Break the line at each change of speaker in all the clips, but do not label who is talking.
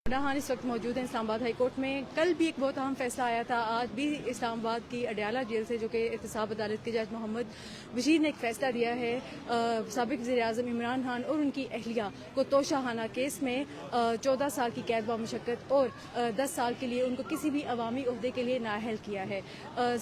इमरान इस वक्त मौजूद हैं इस्लामाबाद हाई कोर्ट में। कल भी एक बहुत अहम फैसला आया था, आज भी इस्लामाबाद की अडयाला जेल से जो कि एहतसाब अदालत के जज मोहम्मद बशीर ने एक फैसला दिया है साबिक वज़ीर-ए-आज़म इमरान खान और उनकी अहलिया को तोशाखाना केस में 14 साल की कैद बामुशक्कत और 10 साल के लिए उनको किसी भी अवामी ओहदे के लिए नाअहल किया है।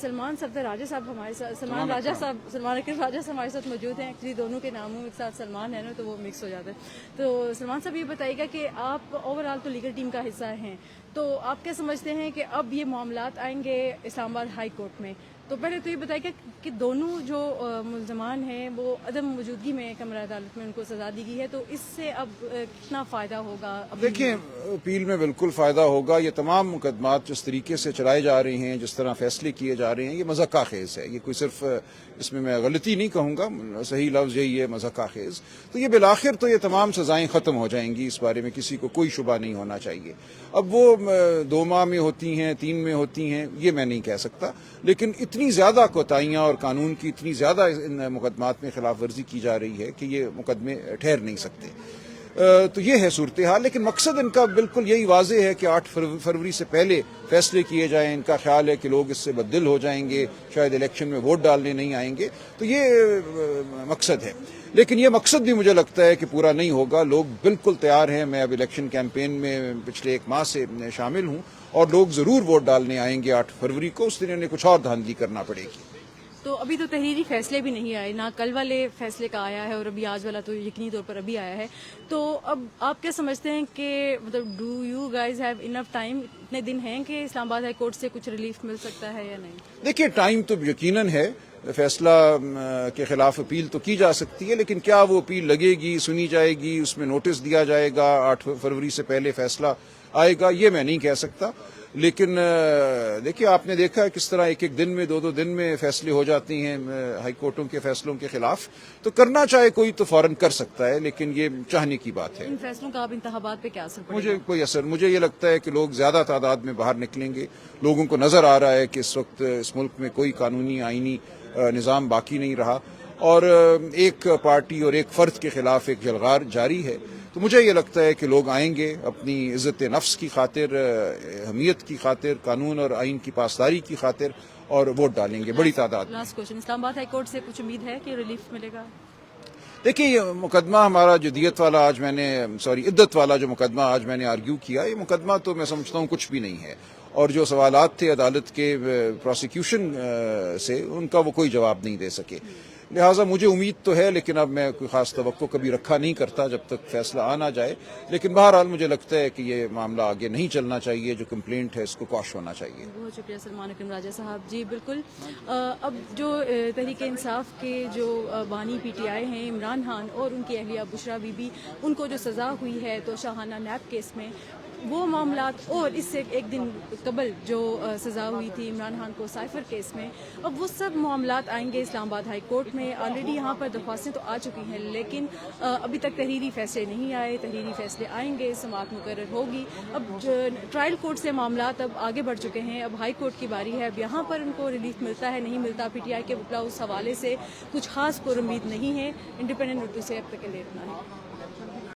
सलमान सफदर राजा साहब हमारे साथ, सलमान राजा साहब हमारे साथ मौजूद हैं। एक्चुअली दोनों के नामों के साथ सलमान है ना, तो वो मिक्स हो जाता है। तो सलमान साहब ये बताइएगा कि आप ओवरऑल तो लीगल टीम का हिस्सा हैं, तो आप क्या समझते हैं कि अब ये मामलात आएंगे इस्लामाबाद हाई कोर्ट में? तो पहले तो ये बताइएगा कि दोनों जो मुल्ज़मान हैं वो अदम मौजूदगी में कमरा अदालत में उनको सज़ा दी गई है, तो इससे अब कितना फ़ायदा होगा? देखिए,
अपील में बिल्कुल फ़ायदा होगा। ये तमाम मुकदमात जिस तरीके से चलाए जा रहे हैं, जिस तरह फैसले किए जा रहे हैं, ये मज़ाक़ा खेज़ है। ये कोई सिर्फ इसमें मैं गलती नहीं कहूँगा, सही लफ्ज़ यही है, मज़ाक़ा खेज़। तो ये बिलाखिर तो ये तमाम सज़ाएँ ख़त्म हो जाएंगी, इस बारे में किसी को कोई शुबा नहीं होना चाहिए। अब वो 2 माह में होती हैं, 3 में होती हैं, ये मैं नहीं कह सकता, लेकिन इतनी ज़्यादा कोताहियाँ और कानून की इतनी ज़्यादा इन मुकदमात में खिलाफ वर्जी की जा रही है कि ये मुकदमे ठहर नहीं सकते। तो ये है सूरत हाल। लेकिन मकसद इनका बिल्कुल यही वाज़ेह है कि 8 फरवरी से पहले फैसले किए जाएं। इनका ख्याल है कि लोग इससे बददिल हो जाएंगे, शायद इलेक्शन में वोट डालने नहीं आएंगे, तो ये मकसद है। लेकिन ये मकसद भी मुझे लगता है कि पूरा नहीं होगा। लोग बिल्कुल तैयार हैं। मैं अब इलेक्शन कैंपेन में पिछले 1 माह से शामिल हूँ और लोग ज़रूर वोट डालने आएंगे 8 फरवरी को। उस दिन इन्हें कुछ और धांधली करना पड़ेगी।
तो अभी तो तहरीरी फैसले भी नहीं आए, ना कल वाले फैसले का आया है और अभी आज वाला तो यकीनी तौर पर अभी आया है। तो अब आप क्या समझते हैं कि मतलब do you guys have enough time, इतने दिन हैं कि इस्लामाबाद हाई कोर्ट से कुछ रिलीफ मिल सकता है या नहीं?
देखिए, टाइम तो यकीनन है। फैसला के खिलाफ अपील तो की जा सकती है, लेकिन क्या वो अपील लगेगी, सुनी जाएगी, उसमें नोटिस दिया जाएगा, 8 फरवरी से पहले फैसला आएगा, ये मैं नहीं कह सकता। लेकिन देखिए, आपने देखा है किस तरह एक दिन में 2 दिन में फैसले हो जाती हैं हाई कोर्टों के फैसलों के खिलाफ। तो करना चाहे कोई तो फौरन कर सकता है, लेकिन ये चाहने की बात है।
इन फैसलों का अब इंतखाबात पे क्या असर पड़ेगा?
मुझे कोई असर, मुझे ये लगता है कि लोग ज्यादा तादाद में बाहर निकलेंगे। लोगों को नजर आ रहा है कि इस वक्त इस मुल्क में कोई कानूनी आईनी निज़ाम बाकी नहीं रहा और एक पार्टी और एक फर्द के खिलाफ एक जलगार जारी है। तो मुझे ये लगता है कि लोग आएंगे अपनी इज़्ज़त नफ्स की खातिर, अहमियत की खातिर, कानून और आइन की पासदारी की खातिर, और वोट डालेंगे बड़ी तादाद में।
Last question, Islamabad high court से कुछ उम्मीद है कि रिलीफ मिलेगा?
देखिए, ये मुकदमा हमारा जो इद्दत वाला जो मुकदमा आज मैंने आर्ग्यू किया, ये मुकदमा तो मैं समझता हूँ कुछ भी नहीं है, और जो सवालात थे अदालत के प्रोसिक्यूशन से, उनका वो कोई जवाब नहीं दे सके। लिहाजा मुझे उम्मीद तो है, लेकिन अब मैं कोई खास तवक्को कभी रखा नहीं करता जब तक फैसला आ ना जाए। लेकिन बहरहाल मुझे लगता है कि ये मामला आगे नहीं चलना चाहिए, जो कंप्लेंट है इसको क्वाश होना चाहिए।
बहुत शुक्रिया सलमान अकरम राजा साहब जी। बिल्कुल, अब जो तहरीक इंसाफ के जो बानी PTI हैं इमरान खान और उनकी अहलिया बुशरा बीबी, उनको जो सज़ा हुई है तो शाहाना नैब केस में, वो मामलात और इससे एक दिन कबल जो सज़ा हुई थी इमरान खान को साइफर केस में, अब वो सब मामलात आएंगे इस्लामाबाद हाई कोर्ट में। ऑलरेडी यहाँ पर दरख्वास्तें तो आ चुकी हैं, लेकिन अभी तक तहरीरी फैसले नहीं आए। तहरीरी फैसले आएंगे, समाअत मुकर्रर होगी। अब ट्रायल कोर्ट से मामलात अब आगे बढ़ चुके हैं, अब हाई कोर्ट की बारी है। अब यहाँ पर उनको रिलीफ मिलता है नहीं मिलता, PTI के वकला उस हवाले से कुछ खास पुरुम्मीद नहीं है। इंडिपेंडेंट रूप से अब तक के लिए इतना है।